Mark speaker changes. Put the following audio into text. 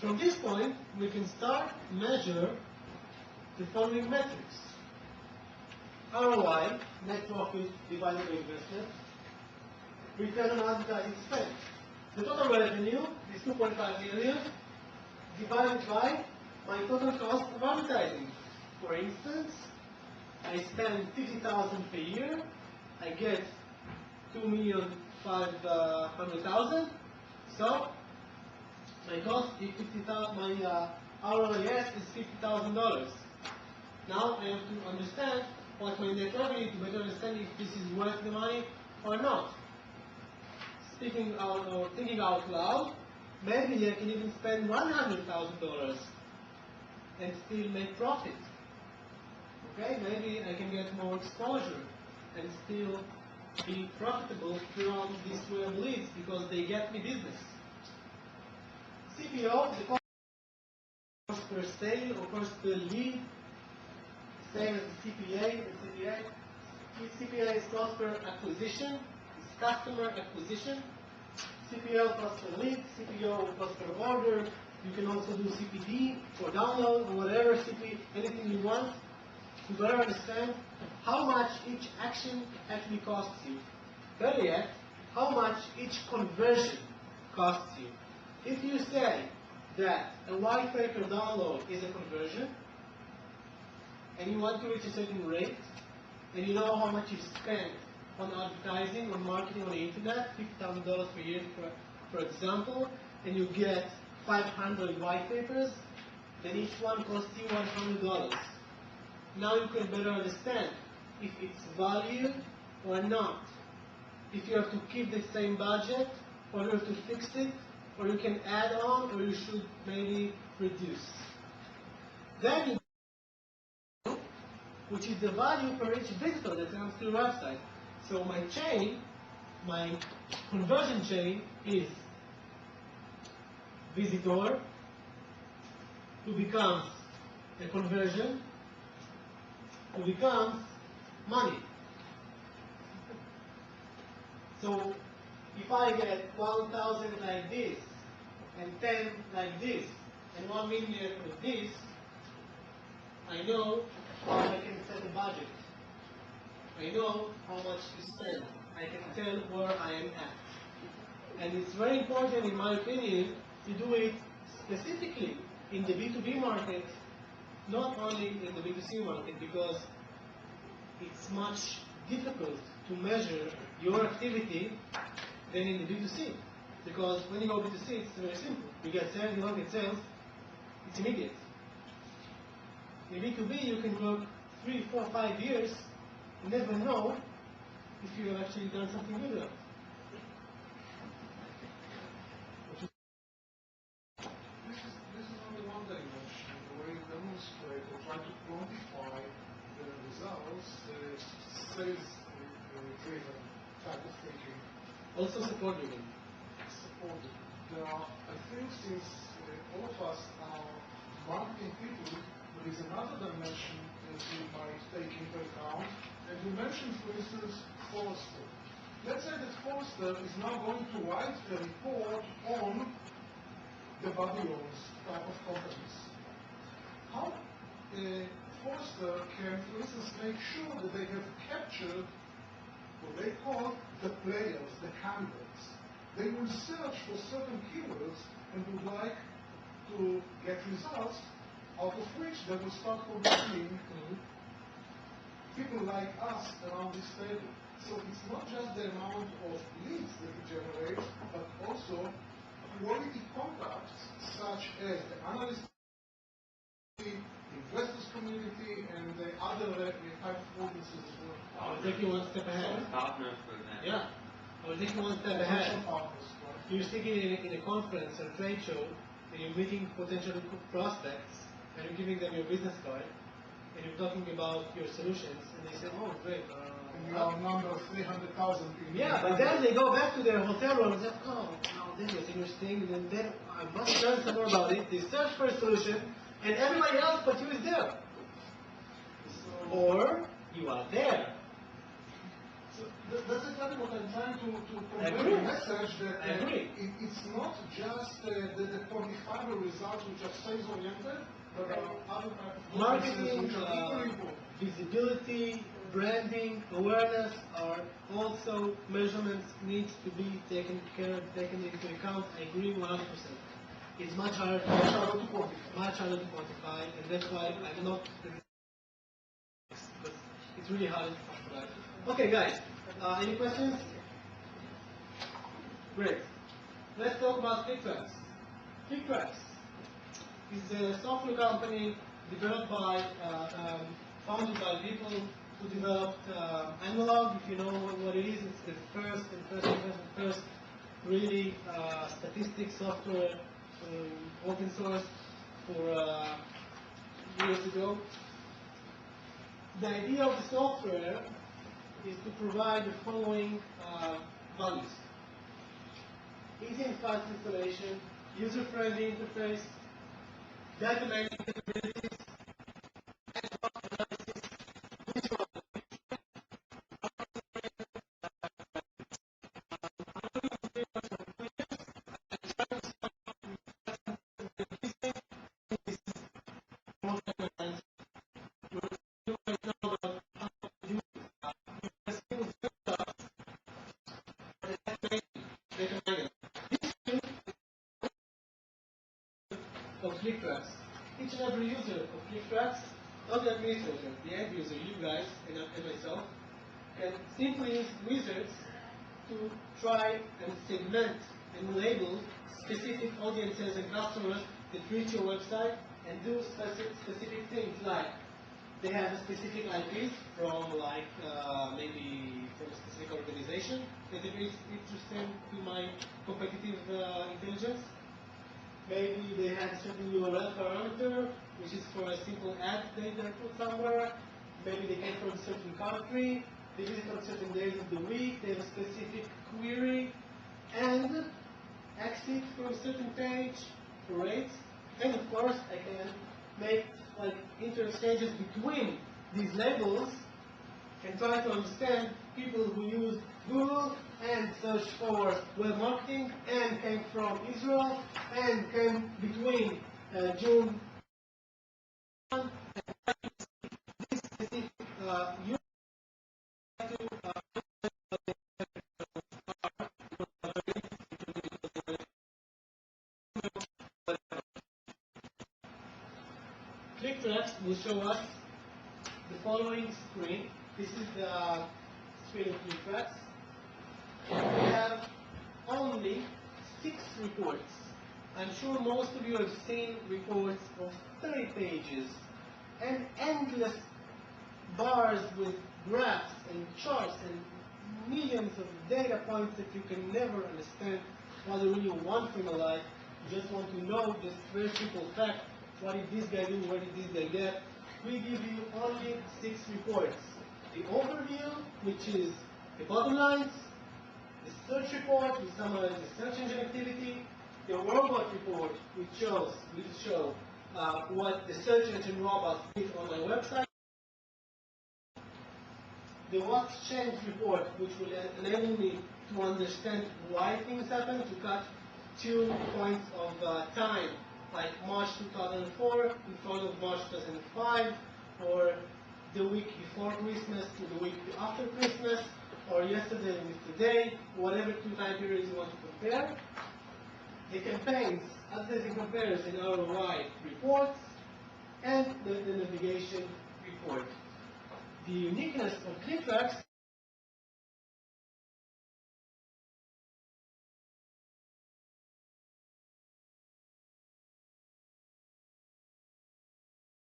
Speaker 1: From this point, we can start measure the following metrics. ROI, net profit divided by investment, return on advertising spend. The total revenue is 2.5 million divided by my total cost of advertising. For instance, I spend 50,000 per year, I get 2,500,000. So my cost is 50,000. My ROIS is $50,000. Now I have to understand what my net revenue to better understand if this is worth the money or not. Speaking out or thinking out loud, maybe I can even spend $100,000 and still make profit. Okay, maybe I can get more exposure and still be profitable from these web leads because they get me business. CPO, the cost per sale or cost per lead, same as the CPA. CPA is cost per acquisition, it's customer acquisition. CPO cost per lead, CPO cost per order. You can also do CPD for download or whatever anything you want to better understand how much each action actually costs you. Better yet, how much each conversion costs you. If you say that a white paper download is a conversion, and you want to reach a certain rate, and you know how much you spend on advertising, on marketing on the internet, $50,000 per year, for example, and you get 500 white papers, then each one costs you $100. Now you can better understand if it's valued or not. If you have to keep the same budget, or you have to fix it, or you can add on, or you should maybe reduce. Then you, which is the value per each visitor that comes to your website. So my chain, my conversion chain is visitor who becomes a conversion who becomes money. So if I get 1,000 like this, and 10 like this, and 1 million with this, I know how I can set a budget. I know how much to spend. I can tell where I am at. And it's very important, in my opinion, to do it specifically in the B2B market, not only in the B2C market, because it's much difficult to measure your activity than in the B2C. Because when you go B2C, it's very simple. You get sales, you don't get sales, it's immediate. In B2B, you can work 3, 4, 5 years and never know if you have actually done something good enough.
Speaker 2: This is only one dimension, the way you demonstrate or try to quantify the results, sales-driven type of thinking.
Speaker 1: Also support-driven.
Speaker 2: I think since all of us are marketing people, there is another dimension that we might take into account. And you mentioned, for instance, Forrester. Let's say that Forrester is now going to write a report on the Babylons type of companies. How Forrester can, for instance, make sure that they have captured what they call the players, the candidates. They will search for certain keywords and would like to get results, out of which they will start producing people like us around this table. So it's not just the amount of leads that we generate, but also quality contacts such as the analyst, the investors community, and the other type of audiences as well.
Speaker 1: I'll take you one step ahead.
Speaker 3: Partners, for example.
Speaker 1: Yeah. I'll take you one step ahead. You're sitting in a conference or a trade show, and you're meeting potential prospects, and you're giving them your business card, and you're talking about your solutions, and they say, oh, great.
Speaker 2: And we are number 300,000 people.
Speaker 1: Yeah, but then they go back to their hotel room and say, oh, wow, this was interesting, and then I must learn some more about it. They search for a solution, and everybody else but you is there. Or you are there.
Speaker 2: So that's exactly what I'm trying to convey the message that it's not just the quantifiable results which are sales-oriented, but other types of
Speaker 1: marketing,
Speaker 2: which are equally important.
Speaker 1: visibility, branding, awareness are also measurements needs to be taken into account. I agree 100%. It's much harder to quantify, and that's why I'm not. But it's really hard to quantify. Okay, guys. Any questions? Great. Let's talk about ClickTracks. ClickTracks is a software company developed by, founded by people who developed Analog. If you know what it is, it's the first really statistics software, open source for years ago. The idea of the software is to provide the following values: easy and fast installation, user-friendly interface, data management capabilities, of ClickTracks. Each and every user of ClickTracks, not the administrator, the end user, you guys and myself, can simply use wizards to try and segment and label specific audiences and customers that reach your website and do specific things, like they have a specific IPs from maybe from a specific organization that is interesting to my competitive intelligence. Maybe they have a certain URL parameter, which is for a simple ad they put somewhere. Maybe they came from a certain country, they visit on certain days of the week, they have a specific query, and exit from a certain page for rates. And of course, I can make inter-exchanges between these labels and try to understand people who use Google and search for web marketing and came from Israel and came between June and this specific ClickTracks will show us the following screen. This is the screen of ClickTracks. We have only 6 reports. I'm sure most of you have seen reports of 30 pages and endless bars with graphs and charts and millions of data points that you can never understand what they really want from your life. You just want to know this very simple fact. What did this guy do? Where did this guy get? We give you only 6 reports. The overview, which is the bottom lines, the search report, which summarizes the search engine activity, the robot report, which will show what the search engine robot did on my website, the what's changed report, which will enable me to understand why things happen, to cut 2 points of time, like March 2004 in front of March 2005, or the week before Christmas to the week after Christmas, or yesterday with today, whatever 2 time periods you want to compare. The campaigns, updated comparison, ROI reports, and the navigation report. The uniqueness of ClickTracks